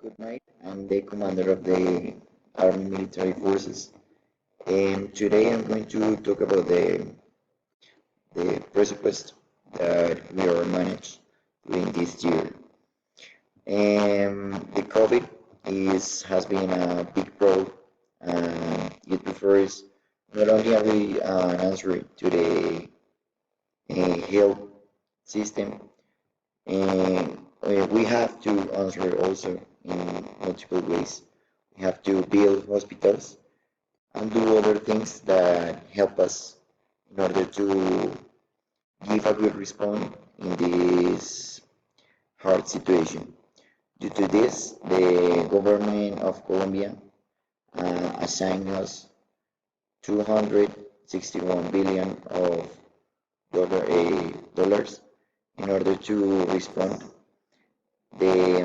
Good night. I'm the commander of the Army Military Forces, and today I'm going to talk about the presuppest that we are managed during this year. The COVID is has been a big role, and it prefers not only are we an answer to the health system, and we have to answer also in multiple ways. We have to build hospitals and do other things that help us in order to give a good response in this hard situation. Due to this, the government of Colombia assigned us 261 billion of dollars in order to respond the